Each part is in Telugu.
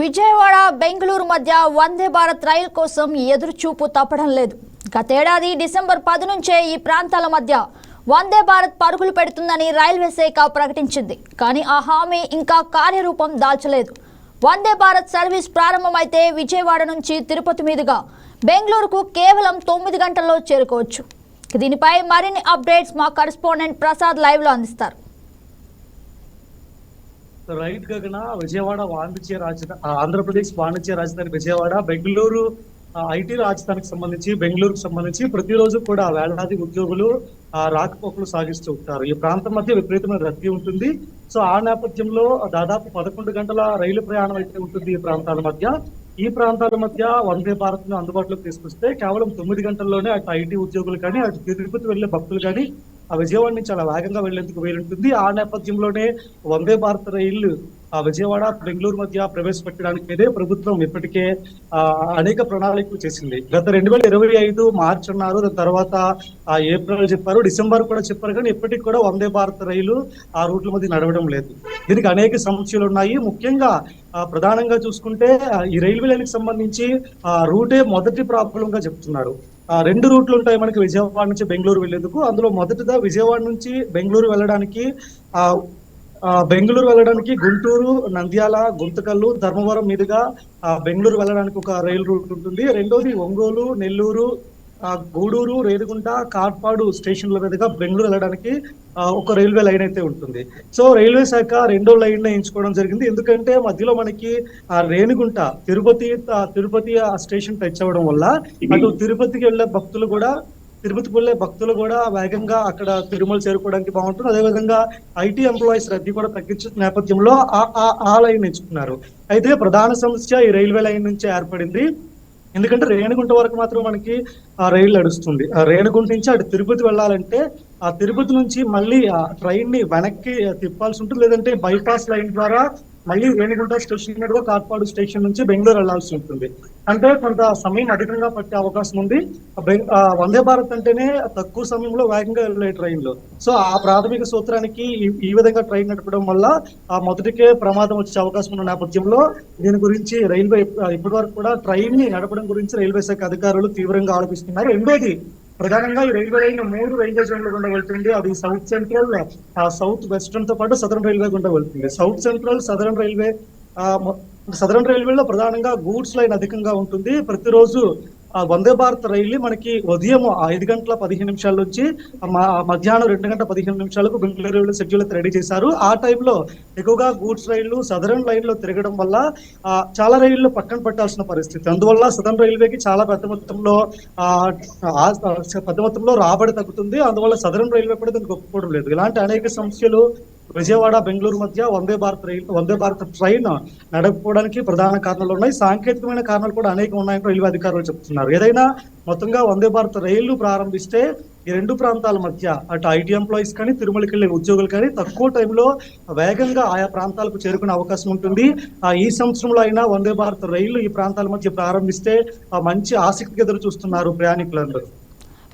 విజయవాడ బెంగళూరు మధ్య వందే భారత్ రైలు కోసం ఎదురుచూపు తప్పడం లేదు. గతేడాది డిసెంబర్ 10 నుంచే ఈ ప్రాంతాల మధ్య వందే భారత్ పరుగులు పెడుతుందని రైల్వే శాఖ ప్రకటించింది. కానీ ఆ హామీ ఇంకా కార్యరూపం దాల్చలేదు. వందే భారత్ సర్వీస్ ప్రారంభమైతే విజయవాడ నుంచి తిరుపతి మీదుగా బెంగళూరుకు కేవలం 9 గంటల్లో చేరుకోవచ్చు. దీనిపై మరిన్ని అప్డేట్స్ మా కరెస్పాండెంట్ ప్రసాద్ లైవ్ లో అందిస్తారు. రైట్ గగన, విజయవాడ వాణిజ్య రాజధాని, ఆంధ్రప్రదేశ్ వాణిజ్య రాజధాని విజయవాడ, బెంగళూరు ఐటీ రాజధానికి సంబంధించి బెంగళూరుకు సంబంధించి ప్రతిరోజు కూడా వేలాది ఉద్యోగులు రాకపోకలు సాగిస్తూ ఉంటారు. ఈ ప్రాంతం మధ్య విపరీతమైన రద్దీ ఉంటుంది. సో ఆ నేపథ్యంలో దాదాపు 11 గంటల రైలు ప్రయాణం అయితే ఉంటుంది ఈ ప్రాంతాల మధ్య. ఈ ప్రాంతాల మధ్య వందే భారత్ ను అందుబాటులోకి తీసుకొస్తే కేవలం 9 గంటల్లోనే అటు ఐటీ ఉద్యోగులు కానీ అటు తిరుపతి వెళ్లే భక్తులు కానీ ఆ విజయవాడ నుంచి చాలా వేగంగా వెళ్లేందుకు వీలుంటుంది. ఆ నేపథ్యంలోనే వందే భారత్ రైళ్లు విజయవాడ బెంగళూరు మధ్య ప్రవేశపెట్టడానికి ప్రభుత్వం ఇప్పటికే అనేక ప్రణాళికలు చేసింది. గత 2025 మార్చి అన్నారు, దాని తర్వాత ఏప్రిల్ చెప్పారు, డిసెంబర్ కూడా చెప్పారు. కానీ ఇప్పటికి కూడా వందే భారత్ రైలు ఆ రూట్ల మధ్య నడవడం లేదు. దీనికి అనేక సమస్యలు ఉన్నాయి. ముఖ్యంగా ప్రధానంగా చూసుకుంటే ఈ రైల్వే లైన్కి సంబంధించి రూటే మొదటి ప్రాబ్లం గా చెప్తున్నారు. 2 రూట్లు ఉంటాయి మనకి విజయవాడ నుంచి బెంగళూరు వెళ్లేందుకు. అందులో మొదటిదా విజయవాడ నుంచి బెంగళూరు వెళ్ళడానికి గుంటూరు, నంద్యాల, గుంతకల్లు, ధర్మవరం మీదుగా బెంగళూరు వెళ్ళడానికి ఒక రైలు రూట్ ఉంటుంది. రెండోది ఒంగోలు, నెల్లూరు, గూడూరు, రేణిగుంట, కాట్పాడు స్టేషన్ల మీదుగా బెంగళూరు వెళ్ళడానికి ఒక రైల్వే లైన్ అయితే ఉంటుంది. సో రైల్వే శాఖ రెండో లైన్ ఎంచుకోవడం జరిగింది. ఎందుకంటే మధ్యలో మనకి రేణిగుంట తిరుపతి స్టేషన్ టచ్ అవ్వడం వల్ల అటు తిరుపతికి వెళ్లే భక్తులు కూడా వేగంగా అక్కడ తిరుమల చేరుకోవడానికి బాగుంటుంది. అదేవిధంగా ఐటీ ఎంప్లాయీస్ రద్దీ కూడా తగ్గించిన నేపథ్యంలో ఆ లైన్ ఎంచుకున్నారు. అయితే ప్రధాన సమస్య ఈ రైల్వే లైన్ నుంచి ఏర్పడింది. ఎందుకంటే రేణిగుంట వరకు మాత్రం మనకి రైలు నడుస్తుంది. రేణిగుంట నుంచి అటు తిరుపతి వెళ్ళాలంటే ఆ తిరుపతి నుంచి మళ్ళీ ఆ ట్రైన్ ని వెనక్కి తిప్పాల్సి ఉంటుంది. లేదంటే బైపాస్ లైన్ ద్వారా మళ్ళీ రేణిగుంట స్టేషన్ మీదుగా కాట్పాడు స్టేషన్ నుంచి బెంగళూరు వెళ్లాల్సి ఉంటుంది. అంటే కొంత సమయం అధికంగా పట్టే అవకాశం ఉంది. వందే భారత్ అంటేనే తక్కువ సమయంలో వేగంగా వెళ్ళే ట్రైన్లు. సో ఆ ప్రాథమిక సూత్రానికి ఈ విధంగా ట్రైన్ నడపడం వల్ల మొదటికే ప్రమాదం వచ్చే అవకాశం ఉన్న నేపథ్యంలో దీని గురించి రైల్వే ఇప్పటి వరకు కూడా ట్రైన్ ని నడపడం గురించి రైల్వే శాఖ అధికారులు తీవ్రంగా ఆలోచిస్తున్నారు. రెండోది ప్రధానంగా ఈ రైల్వే లైన్ 3 రైల్వే జోన్లు గుండా వెళ్తుంది. అది సౌత్ సెంట్రల్, సౌత్ వెస్టర్న్ తో పాటు సదరన్ రైల్వే గుండా వెళ్తుంది. సౌత్ సెంట్రల్, సదరన్ రైల్వేలో ప్రధానంగా గూడ్స్ లైన్ అధికంగా ఉంటుంది. ప్రతిరోజు వందే భారత్ రైలు మనకి ఉదయం 5:15 నుంచి మధ్యాహ్నం 2:15 బెంగళూరు షెడ్యూల్ రెడీ చేశారు. ఆ టైంలో ఎక్కువగా గూడ్స్ రైళ్లు సదరన్ లైన్ లో తిరగడం వల్ల చాలా రైళ్లు పక్కన పెట్టాల్సిన పరిస్థితి. అందువల్ల సదరన్ రైల్వేకి చాలా పెద్ద మొత్తంలో రాబడి తగ్గుతుంది. అందువల్ల సదరన్ రైల్వే కూడా దీనికి ఒప్పుకోవడం లేదు. ఇలాంటి అనేక సమస్యలు విజయవాడ బెంగళూరు మధ్య వందే భారత్ ట్రైన్ నడపడానికి ప్రధాన కారణాలు ఉన్నాయి. సాంకేతికమైన కారణాలు కూడా అనేకం ఉన్నాయని రైల్వే అధికారులు చెప్తున్నారు. ఏదైనా మొత్తంగా వందే భారత్ రైళ్లు ప్రారంభిస్తే ఈ 2 ప్రాంతాల మధ్య అటు ఐటీ ఎంప్లాయీస్ కానీ తిరుమలకి వెళ్లే ఉద్యోగులు కానీ తక్కువ టైంలో వేగంగా ఆయా ప్రాంతాలకు చేరుకునే అవకాశం ఉంటుంది. ఈ సంవత్సరంలో అయినా వందే భారత్ రైళ్లు ఈ ప్రాంతాల మధ్య ప్రారంభిస్తే మంచి ఆసక్తిగా ఎదురు చూస్తున్నారు ప్రయాణికులందరూ.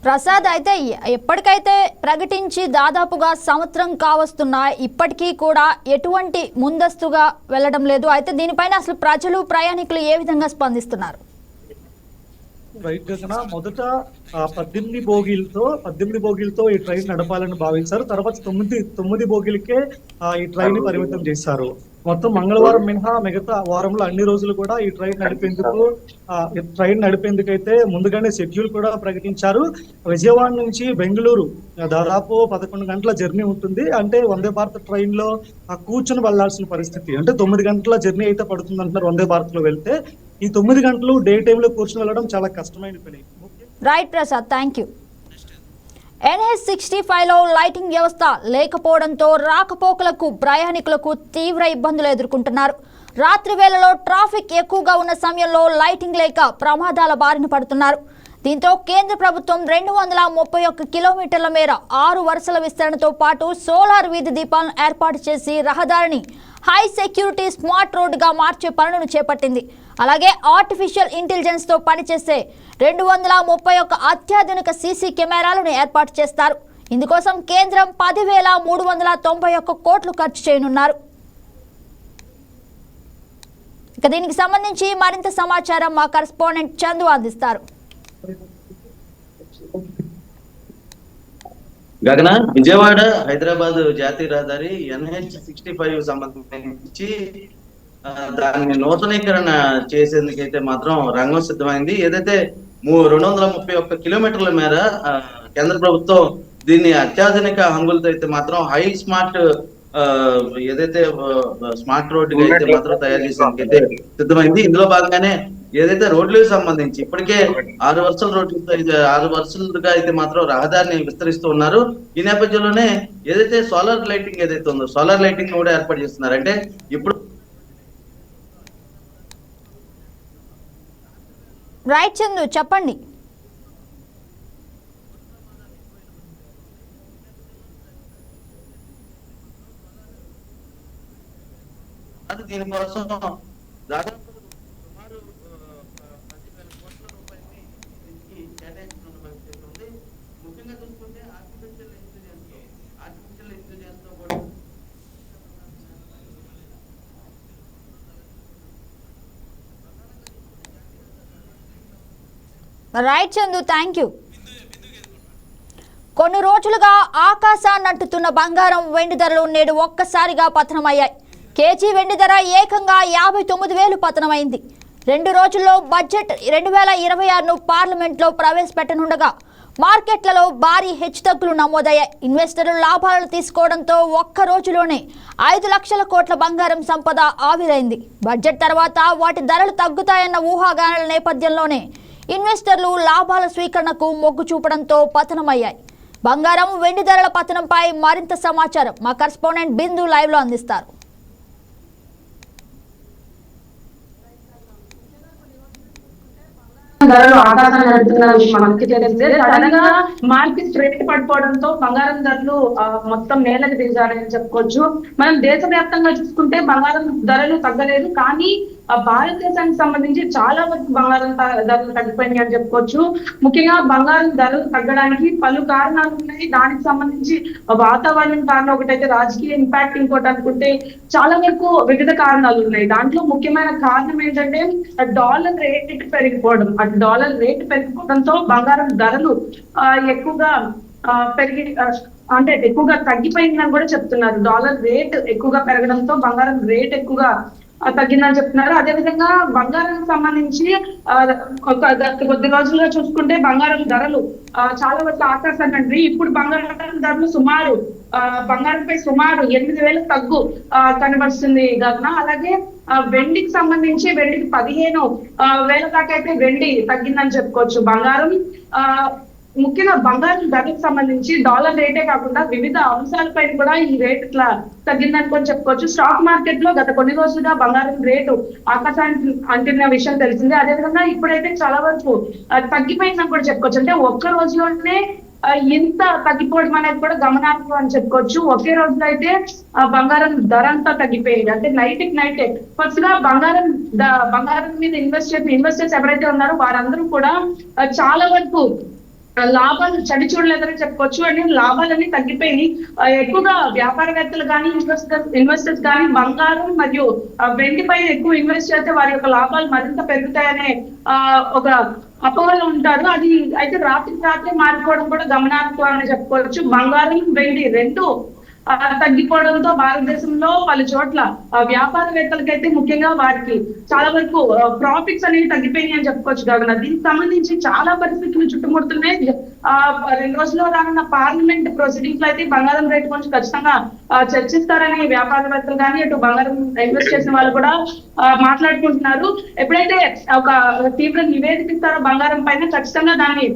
ప్రసాద్, అయితే ఎప్పటికైతే ప్రకటించి దాదాపుగా సంవత్సరం కావస్తున్నా ఇప్పటికీ కూడా ఎటువంటి ముందస్తుగా వెళ్ళడం లేదు. అయితే దీనిపైన అసలు ప్రజలు, ప్రయాణికులు ఏ విధంగా స్పందిస్తున్నారు? రైట్ గగన, మొదట 18 బోగీలతో ఈ ట్రైన్ నడపాలని భావించారు. తర్వాత 9 బోగీలకే ఈ ట్రైన్ పరిమితం చేశారు. మొత్తం మంగళవారం మినహా మిగతా వారంలో అన్ని రోజులు కూడా ఈ ట్రైన్ నడిపేందుకైతే ముందుగానే షెడ్యూల్ కూడా ప్రకటించారు. విజయవాడ నుంచి బెంగళూరు దాదాపు 11 గంటల జర్నీ ఉంటుంది. అంటే వందే భారత్ ట్రైన్ లో కూర్చొని వెళ్లాల్సిన పరిస్థితి. అంటే 9 గంటల జర్నీ అయితే పడుతుంది అంటున్నారు వందే భారత్ లో వెళ్తే. ఈ 9 గంటలు డే టైమ్ లో కూర్చొని వెళ్ళడం చాలా కష్టమైన పని. Right Prasad, thank you. NH65లో లైటింగ్ వ్యవస్థ లేకపోవడంతో రాకపోకలకు ప్రయాణికులకు తీవ్ర ఇబ్బందులు ఎదుర్కొంటున్నారు. రాత్రి వేళలో ట్రాఫిక్ ఎక్కువగా ఉన్న సమయంలో లైటింగ్ లేక ప్రమాదాల బారిన పడుతున్నారు. దీంతో కేంద్ర ప్రభుత్వం 231 కిలోమీటర్ల మేర 6 వరుసల విస్తరణతో పాటు సోలార్ వీధి దీపాలను ఏర్పాటు చేసి రహదారిని హై సెక్యూరిటీ స్మార్ట్ రోడ్డుగా మార్చే పనులను చేపట్టింది. అలాగే ఆర్టిఫిషియల్ ఇంటెలిజెన్స్ తో పనిచేసే 231 అత్యాధునిక సీసీ కెమెరాలను ఏర్పాటు చేస్తారు. ఇందుకోసం కేంద్రం 10,391 కోట్లు ఖర్చు చేయనున్నారు. ఇక దీనికి సంబంధించి మరింత సమాచారం మా కరెస్పాండెంట్ చందు అందిస్తారు. గగన, విజయవాడ హైదరాబాద్ జాతీయ రహదారి NH65 సంబంధించి దాన్ని నూతనీకరణ చేసేందుకైతే మాత్రం రంగం సిద్ధమైంది. ఏదైతే 231 కిలోమీటర్ల మేర కేంద్ర ప్రభుత్వం దీన్ని అత్యాధునిక హంగులతో అయితే మాత్రం హై స్మార్ట్ ఏదైతే స్మార్ట్ రోడ్డుగా అయితే మాత్రం తయారు చేసేందుకు అయితే సిద్ధమైంది. ఇందులో భాగంగానే ఏదైతే రోడ్లకు సంబంధించి ఇప్పటికే 6 వరుసల రోడ్లతో 6 వరుసలుగా అయితే మాత్రం రహదారిని విస్తరిస్తూ ఉన్నారు. ఈ నేపథ్యంలోనే ఏదైతే సోలార్ లైటింగ్ ఏదైతే ఉందో సోలార్ లైటింగ్ కూడా ఏర్పాటు చేస్తున్నారు. అంటే ఇప్పుడు రైట్ చందు, చెప్పండి. దీనికోసం దాదాపు సుమారు 10,000 కోట్ల రూపాయలని దీనికి కేటాయించడం పరిస్థితి ఉంది. ముఖ్యంగా చూసుకుంటే ఆర్టిఫిషియల్ ఇంటెలిజెన్స్ తో కూడా రైట్ చందు, థ్యాంక్ యూ. కొన్ని రోజులుగా ఆకాశాన్ని అంటుతున్న బంగారం, వెండి ధరలు నేడు ఒక్కసారిగా పతనమయ్యాయి. కేజీ వెండి ధర ఏకంగా 59,000 పతనమైంది. 2 రోజుల్లో బడ్జెట్ 2026ను పార్లమెంట్లో ప్రవేశపెట్టనుండగా మార్కెట్లలో భారీ హెచ్చుతగ్గులు నమోదయ్యాయి. ఇన్వెస్టర్లు లాభాలను తీసుకోవడంతో ఒక్క రోజులోనే 5 లక్షల కోట్ల బంగారం సంపద ఆవిరైంది. బడ్జెట్ తర్వాత వాటి ధరలు తగ్గుతాయన్న ఊహాగానాల నేపథ్యంలోనే ఇన్వెస్టర్లు లాభాల స్వీకరణకు మొగ్గు చూపడంతో పతనమయ్యాయి. బంగారం, వెండి ధరల పతనంపై మరింత సమాచారం మా కరెస్పాండెంట్ బిందు లైవ్లో అందిస్తారు. ధరలు ఆకాశాన్ని నడుపుతున్న విషయం మనకి తెలిస్తే సడన్ గా మార్కెట్ రేట్ పడిపోవడంతో బంగారం ధరలు మొత్తం నేలకు దిగారని చెప్పుకోవచ్చు. మనం దేశవ్యాప్తంగా చూసుకుంటే బంగారం ధరలు తగ్గలేదు, కానీ భారతదేశానికి సంబంధించి చాలా వరకు బంగారం ధరలు తగ్గిపోయినాయి అని చెప్పుకోవచ్చు. ముఖ్యంగా బంగారం ధరలు తగ్గడానికి పలు కారణాలు ఉన్నాయి. దానికి సంబంధించి వాతావరణం కారణం ఒకటైతే రాజకీయ ఇంపాక్ట్, ఇంకోటి అనుకుంటే చాలా వరకు వివిధ కారణాలు ఉన్నాయి. దాంట్లో ముఖ్యమైన కారణం ఏంటంటే డాలర్ రేట్ పెరిగిపోవడం. డాలర్ రేట్ పెరిగిపోవడంతో బంగారం ధరలు ఎక్కువగా పెరిగి అంటే ఎక్కువగా తగ్గిపోయిందని కూడా చెప్తున్నారు. డాలర్ రేట్ ఎక్కువగా పెరగడంతో బంగారం రేట్ ఎక్కువగా తగ్గిందని చెప్తున్నారు. అదేవిధంగా బంగారానికి సంబంధించి కొద్ది రోజులుగా చూసుకుంటే బంగారం ధరలు చాలా వరకు ఆకాశాన్ని అండి. ఇప్పుడు బంగారం ధరలు సుమారు బంగారంపై సుమారు 8,000 తగ్గు కనబడుతుంది గగన. అలాగే వెండికి సంబంధించి వెండికి 15,000 దాకా అయితే వెండి తగ్గిందని చెప్పుకోవచ్చు. బంగారం ముఖ్యంగా బంగారం ధరకు సంబంధించి డాలర్ రేటే కాకుండా వివిధ అంశాలపైన కూడా ఈ రేట్ ఇట్లా తగ్గిందని చెప్పుకోవచ్చు. స్టాక్ మార్కెట్ లో గత కొన్ని రోజులుగా బంగారం రేటు ఆకాశానికి అంటున్న విషయం తెలిసిందే. అదేవిధంగా ఇప్పుడైతే చాలా వరకు తగ్గిపోయిందని కూడా చెప్పుకోవచ్చు. అంటే ఒక్క రోజులోనే ఎంత తగ్గిపోవడం అనేది కూడా గమనార్హం అని చెప్పుకోవచ్చు. ఒకే రోజులో అయితే బంగారం ధర అంతా తగ్గిపోయింది. అంటే నైటే ఫస్ట్ గా బంగారం మీద ఇన్వెస్టర్స్ ఎవరైతే ఉన్నారో వారందరూ కూడా చాలా వరకు లాభాలు చడి చూడలేదని చెప్పుకోవచ్చు. అంటే లాభాలన్నీ తగ్గిపోయి ఎక్కువగా వ్యాపారవేత్తలు కానీ ఇన్వెస్టర్స్ కానీ బంగారం మరియు వెండిపై ఎక్కువ ఇన్వెస్ట్ చేస్తే వారి యొక్క లాభాలు మరింత పెరుగుతాయనే ఒక అపోహలో ఉంటారు. అది అయితే రాత్రి మారిపోవడం కూడా గమనార్హం అని చెప్పుకోవచ్చు. బంగారం, వెండి రెండు తగ్గిపోవడంతో భారతదేశంలో పలు చోట్ల వ్యాపారవేత్తలకైతే ముఖ్యంగా వారికి చాలా వరకు ప్రాఫిట్స్ అనేవి తగ్గిపోయినాయి అని చెప్పుకోవచ్చు గగన. దీనికి సంబంధించి చాలా పరిస్థితులు చుట్టుముడుతున్నాయి. 2 రోజుల్లో రానున్న పార్లమెంట్ ప్రొసీడింగ్స్ లో అయితే బంగారం రేటు కొంచెం ఖచ్చితంగా చర్చిస్తారని వ్యాపారవేత్తలు కానీ అటు బంగారం ఇన్వెస్ట్ చేసిన వాళ్ళు కూడా మాట్లాడుకుంటున్నారు. ఎప్పుడైతే ఒక తీవ్ర నివేదిక ఇస్తారో బంగారం పైన ఖచ్చితంగా దాన్ని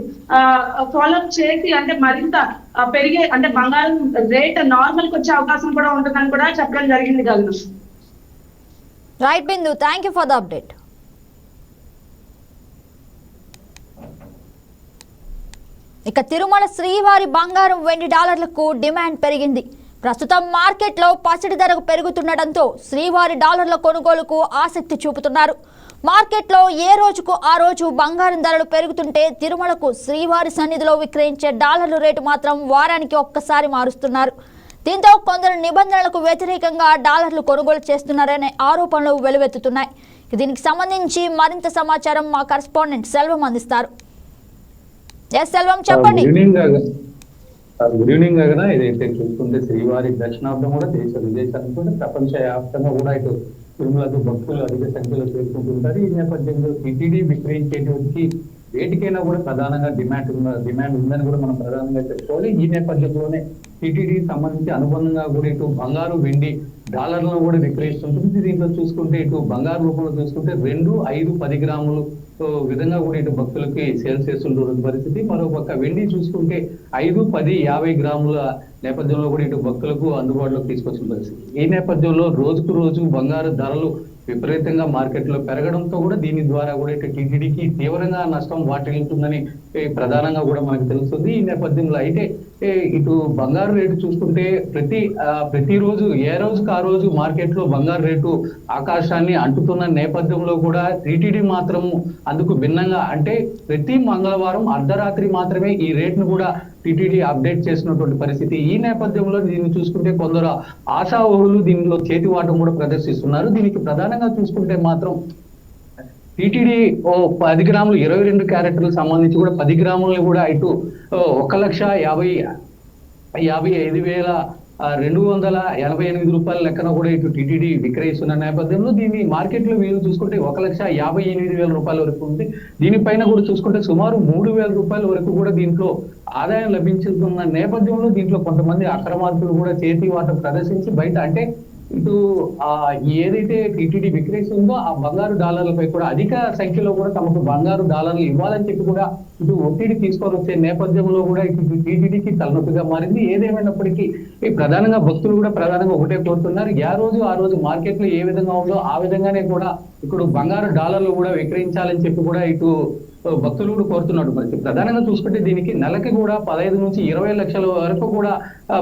ఫాలోఅప్ చేసి అంటే మరింత పెరిగే అంటే బంగారం రేట్ నార్మల్ కి వచ్చే అవకాశం కూడా ఉంటుందని కూడా చెప్పడం జరిగింది గగన. Right Bindu, thank you for the update. ఇక తిరుమల శ్రీవారి బంగారం, వెండి డాలర్లకు డిమాండ్ పెరిగింది. ప్రస్తుతం మార్కెట్లో పసిడి ధరకు పెరుగుతుండటంతో శ్రీవారి డాలర్ల కొనుగోలుకు ఆసక్తి చూపుతున్నారు. మార్కెట్లో ఏ రోజుకు ఆ రోజు బంగారం ధరలు పెరుగుతుంటే తిరుమలకు శ్రీవారి సన్నిధిలో విక్రయించే డాలర్ల రేటు మాత్రం వారానికి ఒక్కసారి మారుస్తున్నారు. దీంతో కొందరు నిబంధనలకు వ్యతిరేకంగా డాలర్లు కొనుగోలు చేస్తున్నారనే ఆరోపణలు వెలువెత్తుతున్నాయి. దీనికి సంబంధించి మరింత సమాచారం మా కరెస్పాండెంట్ సెల్వం అందిస్తారు. ఎస్ సెల్వం, చెప్పండి. గుడ్ ఈవినింగ్ గగన. ఏదైతే చూసుకుంటే శ్రీవారి దర్శనార్థం కూడా దేశ విదేశాలకు కూడా ప్రపంచ వ్యాప్తంగా కూడా ఇటు తిరుమలకు భక్తులు అధిక సంఖ్యలో చేరుకుంటుంటారు. ఈ నేపథ్యంలో టీటీడీ విక్రయించేటికి వేటికైనా కూడా ప్రధానంగా డిమాండ్ ఉందని కూడా మనం ప్రధానంగా చెప్పుకోవాలి. ఈ నేపథ్యంలోనే టీటీడీకి సంబంధించి అనుబంధంగా కూడా ఇటు బంగారు, వెండి, డాలర్లను కూడా విక్రయిస్తుంటుంది. దీంట్లో చూసుకుంటే ఇటు బంగారు రూపంలో చూసుకుంటే 2, 5, 10 గ్రాములు విధంగా కూడా ఇటు భక్తులకి సేల్స్ చేస్తుంటున్న పరిస్థితి. మరోపక్క వెండి చూసుకుంటే 5, 10, 50 గ్రాముల నేపథ్యంలో కూడా ఇటు భక్తులకు అందుబాటులోకి తీసుకొచ్చిన పరిస్థితి. ఈ నేపథ్యంలో రోజుకు రోజు బంగారు ధరలు విపరీతంగా మార్కెట్లో పెరగడంతో కూడా దీని ద్వారా కూడా ఇటు టీటీడీకి తీవ్రంగా నష్టం వాటిల్లుతుందని ప్రధానంగా కూడా మనకు తెలుస్తుంది. ఈ నేపథ్యంలో అయితే ఇటు బంగారు రేటు చూసుకుంటే ప్రతిరోజు ఏ రోజుకు ఆ రోజు మార్కెట్లో బంగారు రేటు ఆకాశాన్ని అంటుతున్న నేపథ్యంలో కూడా టీటీడీ మాత్రము అందుకు భిన్నంగా అంటే ప్రతి మంగళవారం అర్ధరాత్రి మాత్రమే ఈ రేట్ను కూడా టీటీడీ అప్డేట్ చేసినటువంటి పరిస్థితి. ఈ నేపథ్యంలో దీన్ని చూసుకుంటే కొందరు ఆశావహులు దీనిలో చేతివాటం కూడా ప్రదర్శిస్తున్నారు. దీనికి ప్రధానంగా చూసుకుంటే మాత్రం టీటీడీ 10 గ్రాములు 22 క్యారెట్లకు సంబంధించి కూడా 10 గ్రాములను కూడా ఇటు 1,55,288 రూపాయల లెక్కన కూడా ఇటు టీటీడీ విక్రయిస్తున్న నేపథ్యంలో దీన్ని మార్కెట్లో వీలు చూసుకుంటే 1,58,000 రూపాయల వరకు ఉంది. దీనిపైన కూడా చూసుకుంటే సుమారు 3,000 రూపాయల వరకు కూడా దీంట్లో ఆదాయం లభించుతున్న నేపథ్యంలో దీంట్లో కొంతమంది అక్రమార్కులు కూడా చేతి వాటం ప్రదర్శించి బయట అంటే ఇటు ఏదైతే టీటీడీ విక్రయిస్తుందో ఆ బంగారు డాలర్లపై కూడా అధిక సంఖ్యలో కూడా తమకు బంగారు డాలర్లు ఇవ్వాలని చెప్పి కూడా ఇటు ఒత్తిడి తీసుకొని వచ్చే నేపథ్యంలో కూడా ఇటు టీటీడీకి తలనొప్పిగా మారింది. ఏదేమైనప్పటికీ ప్రధానంగా భక్తులు కూడా ప్రధానంగా ఒకటే కోరుతున్నారు, ఆ రోజు మార్కెట్ లో ఏ విధంగా ఉందో ఆ విధంగానే కూడా ఇప్పుడు బంగారు డాలర్లు కూడా విక్రయించాలని చెప్పి కూడా ఇటు భక్తులు కూడా కోరుతున్నాడు. మరి ప్రధానంగా చూసుకుంటే దీనికి నెలకి కూడా 15 నుంచి 20 లక్షల వరకు కూడా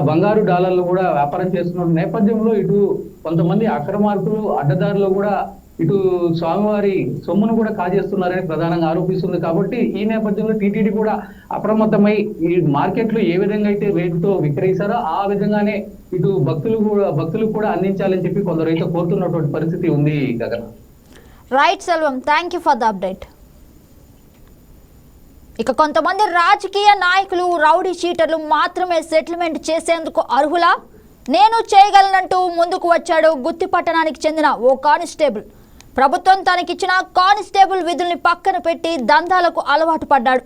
బంగారు డాలర్లు కూడా వ్యాపారం చేస్తున్న నేపథ్యంలో ఇటు కొంతమంది అక్రమార్కులు అడ్డదారులు కూడా ఇటు స్వామివారి సొమ్మును కూడా కాజేస్తున్నారని ప్రధానంగా ఆరోపిస్తుంది. కాబట్టి ఈ నేపథ్యంలో టీటీడీ కూడా అప్రమత్తమై ఈ మార్కెట్ లో ఏ విధంగా అయితే రేటుతో విక్రయిస్తారో ఆ విధంగానే ఇటు భక్తులు కూడా అందించాలని చెప్పి కొందరు అయితే కోరుతున్నటువంటి పరిస్థితి ఉంది. Gagana right Selvam, thank you for the update. ఇక కొంతమంది రాజకీయ నాయకులు రౌడీ షీటర్లు మాత్రమే సెటిల్మెంట్ చేసేందుకు అర్హులా? నేను చేయగలనంటూ ముందుకు వచ్చాడు గుత్తి పట్టణానికి చెందిన ఓ కానిస్టేబుల్. ప్రభుత్వం తనకిచ్చిన కానిస్టేబుల్ విధుల్ని పక్కన పెట్టి దందాలకు అలవాటు పడ్డాడు.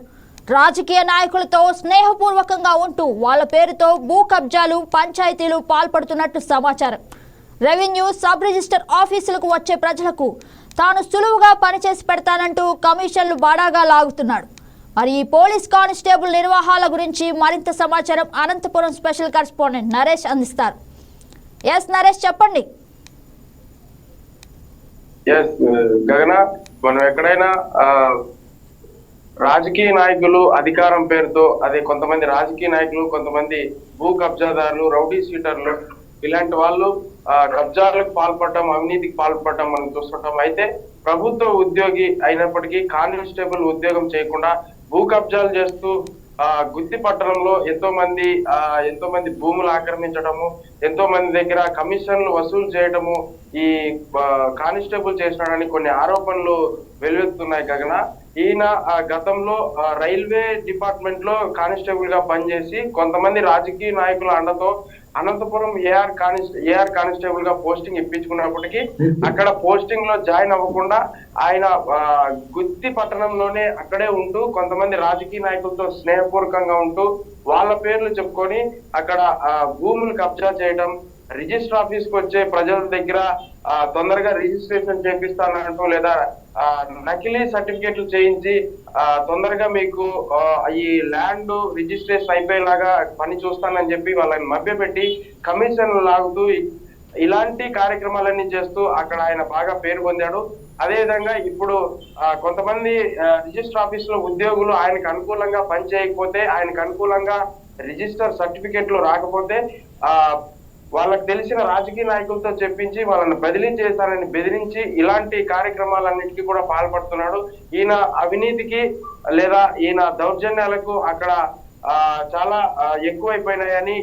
రాజకీయ నాయకులతో స్నేహపూర్వకంగా ఉంటూ వాళ్ళ పేరుతో భూ కబ్జాలు, పంచాయతీలు పాల్పడుతున్నట్టు సమాచారం. రెవెన్యూ, సబ్ రిజిస్టర్ ఆఫీసులకు వచ్చే ప్రజలకు తాను సులువుగా పనిచేసి పెడతానంటూ కమిషన్లు బాడాగా లాగుతున్నాడు. మరి ఈ పోలీస్ కానిస్టేబుల్ నిర్వాహాల గురించి మరింత సమాచారం అనంతపురం స్పెషల్ కరెస్పాండెంట్ నరేష్ అందిస్తారు. ఎస్ నరేష్, చెప్పండి. గగన, మనం ఎక్కడైనా రాజకీయ నాయకులు అధికారం పేరుతో అదే కొంతమంది రాజకీయ నాయకులు, కొంతమంది భూ కబ్జాదారులు, రౌడీ షీటర్లు ఇలాంటి వాళ్ళు కబ్జాలకు పాల్పడటం, అవినీతికి పాల్పడటం మనం చూస్తుంటాం. అయితే ప్రభుత్వ ఉద్యోగి అయినప్పటికీ కానిస్టేబుల్ ఉద్యోగం చేయకుండా భూ కబ్జాలు చేస్తూ గుత్తి పట్టణంలో ఎంతో మంది భూములు ఆక్రమించడము, ఎంతో మంది దగ్గర కమిషన్లు వసూలు చేయడము ఈ కానిస్టేబుల్ చేసినాడని కొన్ని ఆరోపణలు వెలువెత్తున్నాయి. గగన, ఈయన గతంలో రైల్వే డిపార్ట్మెంట్ లో కానిస్టేబుల్ గా పనిచేసి కొంతమంది రాజకీయ నాయకుల అండతో అనంతపురం ఏఆర్ కానిస్టేబుల్ గా పోస్టింగ్ ఇప్పించుకున్నప్పటికీ అక్కడ పోస్టింగ్ లో జాయిన్ అవ్వకుండా ఆయన గుత్తి పట్టణంలోనే అక్కడే ఉంటూ కొంతమంది రాజకీయ నాయకులతో స్నేహపూర్వకంగా ఉంటూ వాళ్ళ పేర్లు చెప్పుకొని అక్కడ భూములు కబ్జా చేయడం, రిజిస్టర్ ఆఫీస్ కు వచ్చే ప్రజల దగ్గర తొందరగా రిజిస్ట్రేషన్ చేపిస్తానంటూ లేదా నకిలీ సర్టిఫికేట్లు చేయించి తొందరగా మీకు ఈ ల్యాండ్ రిజిస్ట్రేషన్ అయిపోయేలాగా పని చూస్తానని చెప్పి వాళ్ళని మభ్యపెట్టి కమిషన్లు లాగుతూ ఇలాంటి కార్యక్రమాలన్నీ చేస్తూ అక్కడ ఆయన బాగా పేరు పొందాడు. అదేవిధంగా ఇప్పుడు కొంతమంది రిజిస్టర్ ఆఫీస్ లో ఉద్యోగులు ఆయనకు అనుకూలంగా పని చేయకపోతే, ఆయనకు అనుకూలంగా రిజిస్టర్ సర్టిఫికేట్లు రాకపోతే వాళ్ళకి తెలిసిన రాజకీయ నాయకులతో చెప్పించి వాళ్ళని బదిలీ చేస్తానని బెదిరించి ఇలాంటి కార్యక్రమాలన్నిటికీ కూడా పాల్పడుతున్నాడు. ఈయన అవినీతికి లేదా ఈయన దౌర్జన్యాలకు అక్కడ చాలా ఎక్కువైపోయినాయని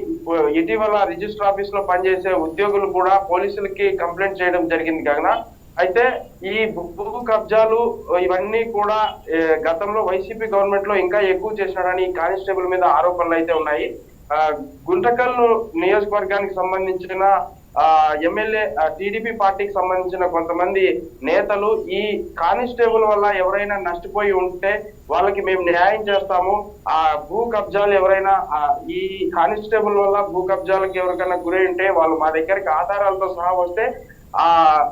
ఇటీవల రిజిస్టర్ ఆఫీస్ లో పనిచేసే ఉద్యోగులు కూడా పోలీసులకి కంప్లైంట్ చేయడం జరిగింది. కావున అయితే ఈ భూ కబ్జాలు ఇవన్నీ కూడా గతంలో వైసీపీ గవర్నమెంట్ లో ఇంకా ఎక్కువ చేసినారని కానిస్టేబుల్ మీద ఆరోపణలు అయితే ఉన్నాయి. గుంటకల్ నియోజకవర్గానికి సంబంధించిన ఎమ్మెల్యే టీడీపీ పార్టీకి సంబంధించిన కొంతమంది నేతలు ఈ కానిస్టేబుల్ వల్ల ఎవరైనా నష్టపోయి ఉంటే వాళ్ళకి మేము న్యాయం చేస్తాము, ఆ భూ కబ్జాలు ఎవరైనా ఈ కానిస్టేబుల్ వల్ల భూ కబ్జాలకు ఎవరికైనా గురై ఉంటే వాళ్ళు మా దగ్గరికి ఆధారాలతో సహా వస్తే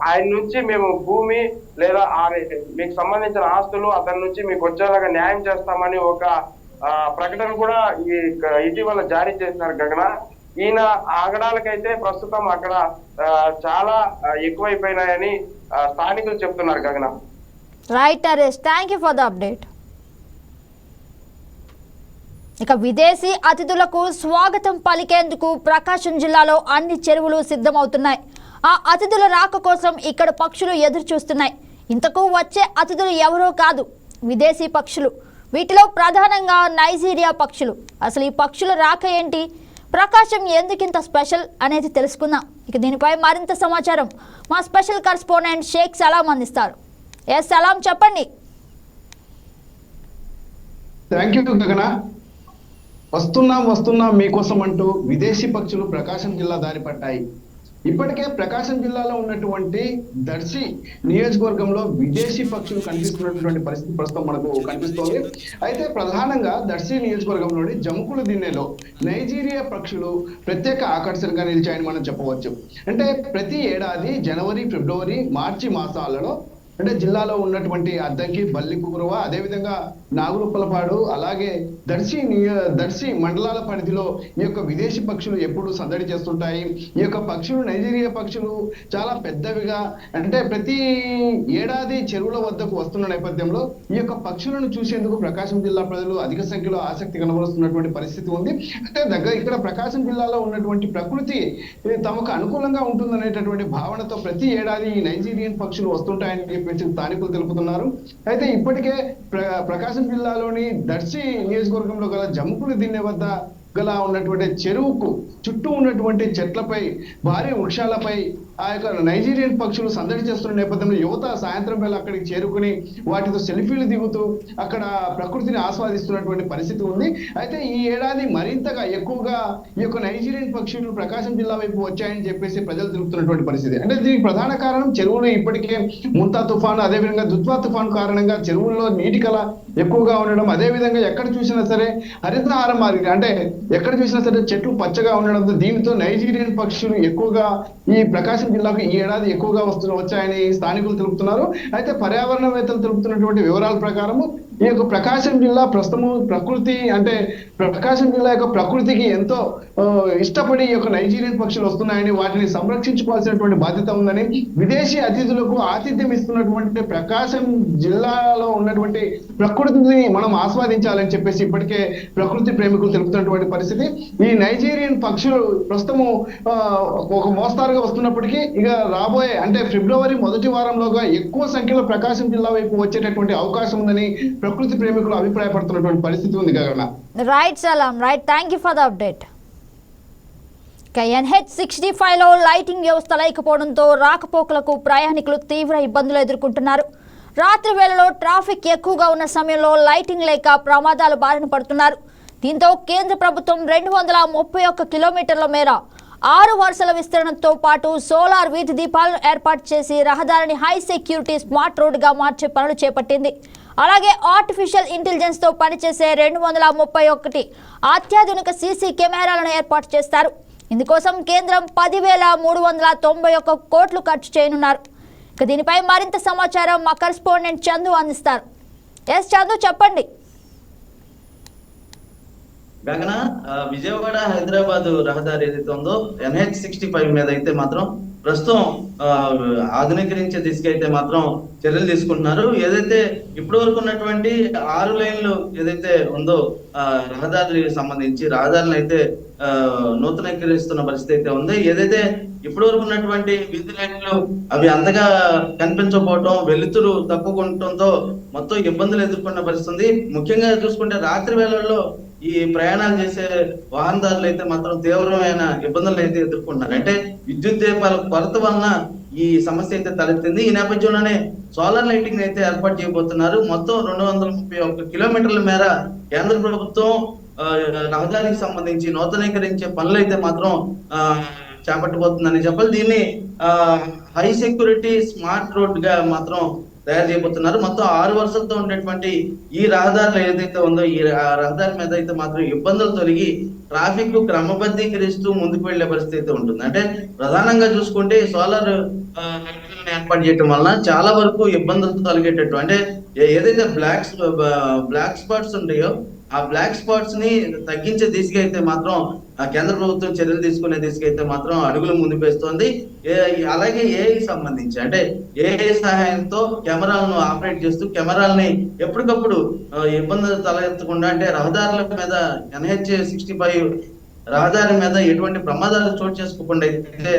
ఆయన నుంచి మేము భూమి లేదా మీకు సంబంధించిన ఆస్తులు అతని నుంచి మీకు వచ్చేలాగా న్యాయం చేస్తామని ఒక ప్రకటన కూడా ఇటీవల జారీ చేసినారు గగన. ఈయన ఆగడాలకైతే ప్రస్తుతం అక్కడ చాలా ఎక్కువైపోయినాయని స్థానికులు చెప్తున్నారు గగన. Right Naresh, thank you for the update. ఇక విదేశీ అతిథులకు స్వాగతం పలికేందుకు ప్రకాశం జిల్లాలో అన్ని చెరువులు సిద్ధమవుతున్నాయి. ఆ అతిథుల రాక కోసం ఇక్కడ పక్షులు ఎదురు చూస్తున్నాయి. ఇంతకు వచ్చే అతిథులు ఎవరో కాదు, విదేశీ పక్షులు. వీటిలో ప్రధానంగా నైజీరియా పక్షులు. అసలు ఈ పక్షుల రాక ఏంటి, ప్రకాశం ఎందుకింత స్పెషల్ అనేది తెలుసుకుందాం. ఇక దీనిపై మరింత సమాచారం మా స్పెషల్ కరెస్పాండెంట్ షేక్ సలాం అందిస్తారు. ఎస్ సలాం, చెప్పండి. థ్యాంక్ యూ గగన. వస్తున్నాం మీకోసం అంటూ విదేశీ పక్షులు ప్రకాశం జిల్లా దారి పట్టాయి. ఇప్పటికే ప్రకాశం జిల్లాలో ఉన్నటువంటి దర్శి నియోజకవర్గంలో విదేశీ పక్షులు కనిపిస్తున్నటువంటి పరిస్థితి ప్రస్తుతం మనకు కనిపిస్తోంది. అయితే ప్రధానంగా దర్శి నియోజకవర్గంలోని జముకుల దిన్నెలో నైజీరియా పక్షులు ప్రత్యేక ఆకర్షణగా నిలిచాయని మనం చెప్పవచ్చు. అంటే ప్రతి ఏడాది జనవరి, ఫిబ్రవరి, మార్చి మాసాలలో అంటే జిల్లాలో ఉన్నటువంటి అద్దంకి, బల్లికురువ, అదేవిధంగా నాగులుప్పలపాడు, అలాగే దర్శి మండలాల పరిధిలో ఈ యొక్క విదేశీ పక్షులు ఎప్పుడు సందడి చేస్తుంటాయి. ఈ యొక్క పక్షులు నైజీరియా పక్షులు చాలా పెద్దవిగా అంటే ప్రతి ఏడాది చెరువుల వద్దకు వస్తున్న నేపథ్యంలో ఈ యొక్క పక్షులను చూసేందుకు ప్రకాశం జిల్లా ప్రజలు అధిక సంఖ్యలో ఆసక్తి కనబరుస్తున్నటువంటి పరిస్థితి ఉంది. అంటే ఇక్కడ ప్రకాశం జిల్లాలో ఉన్నటువంటి ప్రకృతి తమకు అనుకూలంగా ఉంటుందనేటటువంటి భావనతో ప్రతి ఏడాది ఈ నైజీరియన్ పక్షులు వస్తుంటాయని స్థానికులు తెలుపుతున్నారు. అయితే ఇప్పటికే ప్రకాశం జిల్లాలోని దర్శి నియోజకవర్గంలో గల జముకుల దిన్నె వద్ద గల ఉన్నటువంటి చెరువుకు చుట్టూ ఉన్నటువంటి చెట్లపై, భారీ వృక్షాలపై ఆ యొక్క నైజీరియన్ పక్షులు సందడి చేస్తున్న నేపథ్యంలో యువత సాయంత్రం వేళ అక్కడికి చేరుకుని వాటితో సెల్ఫీలు దిగుతూ అక్కడ ప్రకృతిని ఆస్వాదిస్తున్నటువంటి పరిస్థితి ఉంది. అయితే ఈ ఏడాది మరింతగా ఎక్కువగా ఈ యొక్క నైజీరియన్ పక్షులు ప్రకాశం జిల్లా వైపు వచ్చాయని చెప్పేసి ప్రజలు తెలుపుతున్నటువంటి పరిస్థితి. అంటే దీనికి ప్రధాన కారణం చెరువులు ఇప్పటికే ముంతా తుఫాను, అదేవిధంగా దుత్వా తుఫాను కారణంగా చెరువుల్లో నీటి కళ ఎక్కువగా ఉండడం, అదేవిధంగా ఎక్కడ చూసినా సరే హరితహారం మారింది. అంటే ఎక్కడ చూసినా సరే చెట్లు పచ్చగా ఉండడంతో దీనితో నైజీరియన్ పక్షులు ఎక్కువగా ఈ ప్రకాశం జిల్లాకు ఈ ఏడాది ఎక్కువగా వచ్చాయని స్థానికులు తెలుపుతున్నారు. అయితే పర్యావరణవేత్తలు తెలుపుతున్నటువంటి వివరాల ప్రకారము ఈ యొక్క ప్రకాశం జిల్లా ప్రస్తుతము ప్రకృతి అంటే ప్రకాశం జిల్లా యొక్క ప్రకృతికి ఎంతో ఇష్టపడి ఈ యొక్క నైజీరియన్ పక్షులు వస్తున్నాయని, వాటిని సంరక్షించుకోవాల్సినటువంటి బాధ్యత ఉందని, విదేశీ అతిథులకు ఆతిథ్యం ఇస్తున్నటువంటి ప్రకాశం జిల్లాలో ఉన్నటువంటి ప్రకృతిని మనం ఆస్వాదించాలని చెప్పేసి ఇప్పటికే ప్రకృతి ప్రేమికులు తెలుపుతున్నటువంటి పరిస్థితి. ఈ నైజీరియన్ పక్షులు ప్రస్తుతము ఒక మోస్తారుగా వస్తున్నప్పటికీ ఇక రాబోయే అంటే ఫిబ్రవరి మొదటి వారంలోగా ఎక్కువ సంఖ్యలో ప్రకాశం జిల్లా వైపు వచ్చేటటువంటి అవకాశం ఉందని ప్రకృతి ప్రేమికులు అభిప్రాయపడుతున్నటువంటి పరిస్థితి ఉంది Gagana. Right Salam, right, thank you for the update. NH65లో లైటింగ్ వ్యవస్థ లేకపోవడంతో రాకపోకలకు ప్రయాణికులు తీవ్ర ఇబ్బందులు ఎదుర్కొంటున్నారు. రాత్రి వేళలో ట్రాఫిక్ ఎక్కువగా ఉన్న సమయంలో లైటింగ్ లేక ప్రమాదాల బారిన పడుతున్నారు. దీంతో కేంద్ర ప్రభుత్వం 231 కిలోమీటర్ల మేర 6 వరుసల విస్తరణతో పాటు సోలార్ వీధి దీపాలను ఏర్పాటు చేసి రహదారిని హై సెక్యూరిటీ స్మార్ట్ రోడ్డుగా మార్చే పనులు చేపట్టింది. అలాగే ఆర్టిఫిషియల్ ఇంటెలిజెన్స్ తో పనిచేసే 231 అత్యాధునిక సీసీ కెమెరాలను ఏర్పాటు చేస్తారు. ఇందుకోసం కేంద్రం 10,391 కోట్లు ఖర్చు చేయనున్నారు. ఇక దీనిపై మరింత సమాచారం మా కరెస్పాండెంట్ చందు అందిస్తారు. ఎస్ చందు, చెప్పండి. గగన, విజయవాడ హైదరాబాద్ రహదారి ఏదైతే ఉందో NH65 మీద అయితే మాత్రం ప్రస్తుతం ఆధునీకరించే దిశగా అయితే మాత్రం చర్యలు తీసుకుంటున్నారు. ఏదైతే ఇప్పటి వరకు ఉన్నటువంటి 6 లైన్లు ఏదైతే ఉందో రహదారికి సంబంధించి రహదారులను అయితే నూతనీకరిస్తున్న పరిస్థితి అయితే ఉంది. ఏదైతే ఇప్పటి వరకు ఉన్నటువంటి వీధి లైన్లు అవి అంతగా కనిపించకపోవటం, వెలుతురు తక్కువ ఉండటంతో మొత్తం ఇబ్బందులు ఎదుర్కొన్న పరిస్థితి. ముఖ్యంగా చూసుకుంటే రాత్రి వేళల్లో ఈ ప్రయాణాలు చేసే వాహనదారులు అయితే మాత్రం తీవ్రమైన ఇబ్బందులు అయితే ఎదుర్కొంటున్నారు. అంటే విద్యుత్ దీపాల కొరత వలన ఈ సమస్య అయితే తలెత్తింది. ఈ నేపథ్యంలోనే సోలార్ లైటింగ్ అయితే ఏర్పాటు చేయబోతున్నారు. మొత్తం 231 కిలోమీటర్ల మేర కేంద్ర ప్రభుత్వం రహదారికి సంబంధించి నూతనీకరించే పనులు అయితే మాత్రం చేపట్టబోతుందని చెప్పాలి. దీన్ని హై సెక్యూరిటీ స్మార్ట్ రోడ్ గా మాత్రం తయారు చేయబోతున్నారు. మొత్తం 6 వరుసలతో ఉండేటువంటి ఈ రహదారులు ఏదైతే ఉందో ఈ రహదారి మీద అయితే మాత్రం ఇబ్బందులు తొలగి ట్రాఫిక్ క్రమబద్ధీకరిస్తూ ముందుకు వెళ్లే పరిస్థితి అయితే ఉంటుంది. అంటే ప్రధానంగా చూసుకుంటే సోలార్ ఏర్పాటు చేయడం వలన చాలా వరకు ఇబ్బందులతో తొలగేటట్టు, అంటే ఏదైతే బ్లాక్ స్పాట్స్ ఉంటాయో ఆ బ్లాక్ స్పాట్స్ ని తగ్గించే దిశగా అయితే మాత్రం కేంద్ర ప్రభుత్వం చర్యలు తీసుకునే దిశగా అయితే మాత్రం అడుగులు ముందుకు వేస్తోంది. అలాగే ఏఐ సంబంధించి అంటే ఏఐ సహాయంతో కెమెరాలను ఆపరేట్ చేస్తూ కెమెరాలని ఎప్పటికప్పుడు ఇబ్బందులు తలెత్తకుండా, అంటే రహదారుల మీద NH-65 రహదారి మీద ఎటువంటి ప్రమాదాలు చోటు చేసుకోకుండా అయితే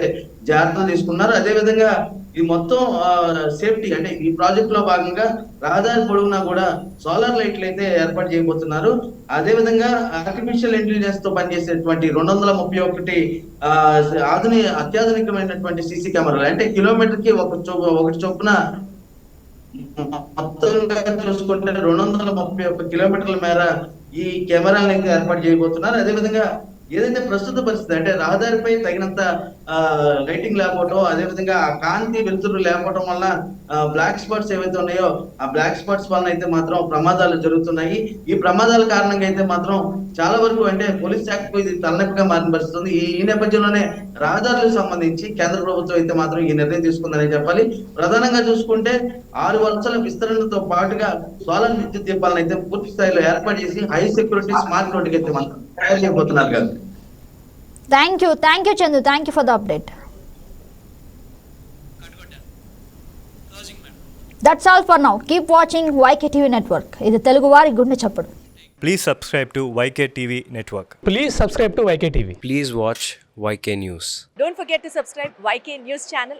జాగ్రత్తలు తీసుకున్నారు. అదే విధంగా ఈ మొత్తం సేఫ్టీ, అంటే ఈ ప్రాజెక్ట్ లో భాగంగా రహదారి పొడవునా కూడా సోలార్ లైట్లు అయితే ఏర్పాటు చేయబోతున్నారు. అదే విధంగా ఆర్టిఫిషియల్ ఇంటెలిజెన్స్ తో పనిచేసేటువంటి 231 అత్యాధునికమైనటువంటి సీసీ కెమెరాలు, అంటే కిలోమీటర్ కి ఒకటి చొప్పున మొత్తంగా చూసుకుంటే 231 కిలోమీటర్ల మేర ఈ కెమెరాలను అయితే ఏర్పాటు చేయబోతున్నారు. అదే విధంగా ఏదైతే ప్రస్తుత పరిస్థితి అంటే రహదారిపై తగినంత లైటింగ్ లేకపోవడం, అదే విధంగా ఆ కాంతి వెలుతురు లేకపోవడం వల్ల బ్లాక్ స్పాట్స్ ఏవైతే ఉన్నాయో ఆ బ్లాక్ స్పాట్స్ వలన అయితే మాత్రం ప్రమాదాలు జరుగుతున్నాయి. ఈ ప్రమాదాల కారణంగా అయితే మాత్రం చాలా వరకు అంటే పోలీస్ శాఖకు ఇది తలనొప్పిగా మారిన పరిస్థితుంది. ఈ నేపథ్యంలోనే రహదారులకు సంబంధించి కేంద్ర ప్రభుత్వం అయితే మాత్రం ఈ నిర్ణయం తీసుకుందని చెప్పాలి. ప్రధానంగా చూసుకుంటే 6 వరుసల విస్తరణతో పాటుగా సోలార్ విద్యుత్ దీపాలను అయితే పూర్తి స్థాయిలో ఏర్పాటు చేసి హై సెక్యూరిటీ స్మార్ట్ రోడ్డుకి అయితే మాత్రం తయారు చేయబోతున్నారు కదా. Thank you Chandu, thank you for the update. That's all for now. Keep watching YK TV network. ఇది తెలుగు వారి గుండె చప్పుడు. Please subscribe to YK TV network. Please subscribe to YK TV. Please watch YK News. Don't forget to subscribe YK News channel